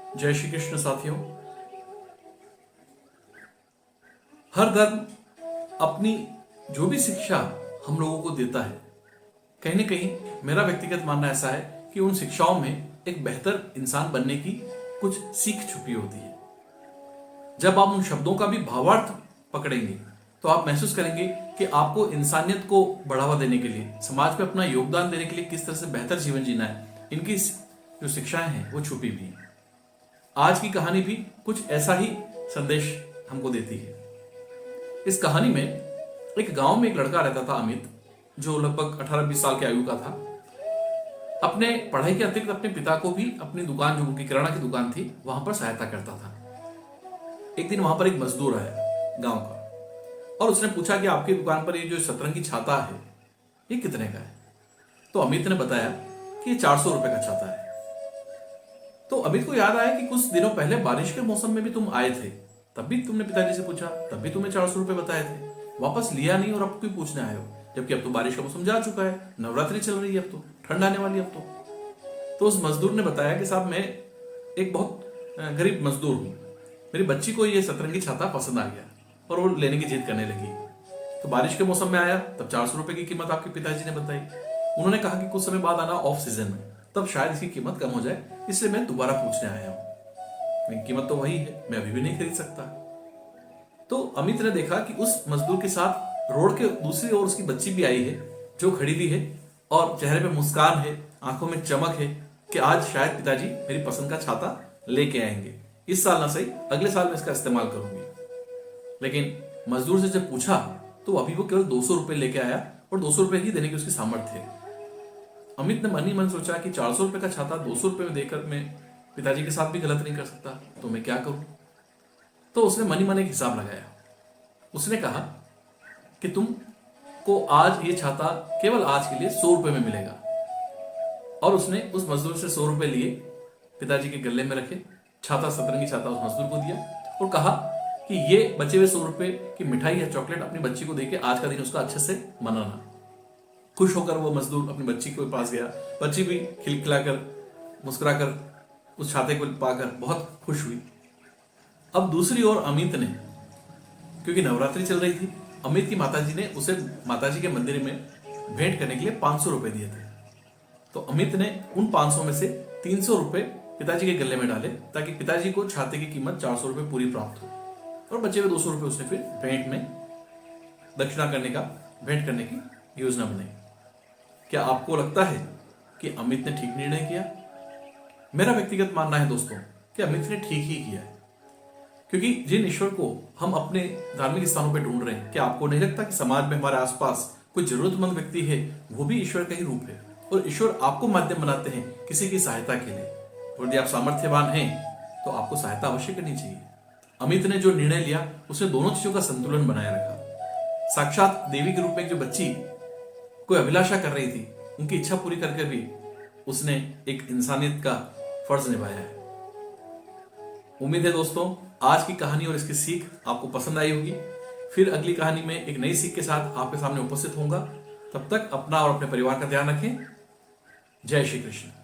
जय श्री कृष्ण साथियों। हर धर्म अपनी जो भी शिक्षा हम लोगों को देता है, कहीं ना कहीं मेरा व्यक्तिगत मानना ऐसा है कि उन शिक्षाओं में एक बेहतर इंसान बनने की कुछ सीख छुपी होती है। जब आप उन शब्दों का भी भावार्थ पकड़ेंगे तो आप महसूस करेंगे कि आपको इंसानियत को बढ़ावा देने के लिए, समाज में अपना योगदान देने के लिए किस तरह से बेहतर जीवन जीना है, इनकी जो शिक्षाएं हैं वो छुपी भी हैं। आज की कहानी भी कुछ ऐसा ही संदेश हमको देती है। इस कहानी में एक गांव में एक लड़का रहता था, अमित, जो लगभग 18-20 साल की आयु का था। अपने पढ़ाई के अतिरिक्त अपने पिता को भी अपनी दुकान, जो उनकी किराना की दुकान थी, वहां पर सहायता करता था। एक दिन वहां पर एक मजदूर आया गांव का, और उसने पूछा कि आपकी दुकान पर ये जो सतरंगी छाता है ये कितने का है? तो अमित ने बताया कि ये 400 रुपए का छाता है। तो अमित को याद आया कि कुछ दिनों पहले बारिश के मौसम में भी तुम आए थे, तब भी तुमने पिताजी से पूछा, तब भी तुम्हें 400 रुपए बताए थे, वापस लिया नहीं और अब क्यों पूछने आए हो? जबकि अब तो बारिश का मौसम जा चुका है, नवरात्रि चल रही है, अब तो ठंड आने वाली है अब तो उस मजदूर ने बताया कि साहब, मैं एक बहुत गरीब मजदूर हूँ, मेरी बच्ची को ये सतरंगी छाता पसंद आ गया और वो लेने की जिद करने लगी। तो बारिश के मौसम में आया, तब 400 रुपए की कीमत आपके पिताजी ने बताई। उन्होंने कहा कि कुछ समय बाद आना ऑफ सीजन में, तब शायद इसकी कीमत कम हो जाए, इसलिए मैं दोबारा पूछने आया हूं। कीमत तो वही है, मैं अभी भी नहीं खरीद सकता। तो अमित ने देखा कि उस मजदूर के साथ रोड के दूसरी ओर उसकी बच्ची भी आई है, जो खड़ी भी है और चेहरे पे मुस्कान है, आंखों में चमक है कि आज शायद पिताजी मेरी पसंद का छाता लेके आएंगे। इस साल ना सही, अगले साल मैं इसका इस्तेमाल करूंगी। लेकिन मजदूर से जब पूछा तो अभी वो केवल 200 रुपए लेके आया और 200 रुपए ही देने की उसकी सामर्थ्य है। अमित ने मन ही मन सोचा कि 400 रुपए का छाता 200 रुपए में देकर मैं पिताजी के साथ भी गलत नहीं कर सकता, तो मैं क्या करूं? तो उसने मन ही मन एक हिसाब लगाया। उसने कहा कि तुम को आज ये छाता केवल आज के लिए 100 रुपए में मिलेगा। और उसने उस मजदूर से 100 रुपए लिए, पिताजी के गले में रखे, छाता, सतरंगी छाता उस मजदूर को दिया और कहा कि ये बचे हुए 100 रुपए की मिठाई या चॉकलेट अपनी बच्ची को देके आज का दिन उसका अच्छे से मनाना। खुश होकर वो मजदूर अपनी बच्ची के पास गया। बच्ची भी खिलखिलाकर, मुस्कुराकर उस छाते को पाकर बहुत खुश हुई। अब दूसरी ओर अमित ने, क्योंकि नवरात्रि चल रही थी, अमित की माताजी ने उसे माताजी के मंदिर में भेंट करने के लिए 500 रुपए दिए थे। तो अमित ने उन 500 में से 300 रुपए पिताजी के गले में डाले, ताकि पिताजी को छाते की कीमत 400 रुपए पूरी प्राप्त हो, और बचे हुए 200 रुपए उसने फिर भेंट में दक्षिणा करने का, भेंट करने की योजना बनाई। क्या आपको लगता है कि अमित ने ठीक निर्णय किया? मेरा व्यक्तिगत मानना है दोस्तों कि अमित ने ठीक ही किया है, क्योंकि जिन ईश्वर को हम अपने धार्मिक स्थानों पर ढूंढ रहे हैं, क्या आपको नहीं लगता कि समाज में हमारे आसपास कोई जरूरतमंद व्यक्ति है, वो भी ईश्वर का ही रूप है, और ईश्वर आपको माध्यम बनाते हैं किसी की सहायता के लिए। और यदि आप सामर्थ्यवान हैं तो आपको सहायता अवश्य करनी चाहिए। अमित ने जो निर्णय लिया, उसने दोनों चीजों का संतुलन बनाए रखा। साक्षात देवी के रूप में जो बच्ची कोई अभिलाषा कर रही थी, उनकी इच्छा पूरी करके भी उसने एक इंसानियत का फर्ज निभाया है। उम्मीद है दोस्तों आज की कहानी और इसकी सीख आपको पसंद आई होगी। फिर अगली कहानी में एक नई सीख के साथ आपके सामने उपस्थित होऊंगा। तब तक अपना और अपने परिवार का ध्यान रखें। जय श्री कृष्ण।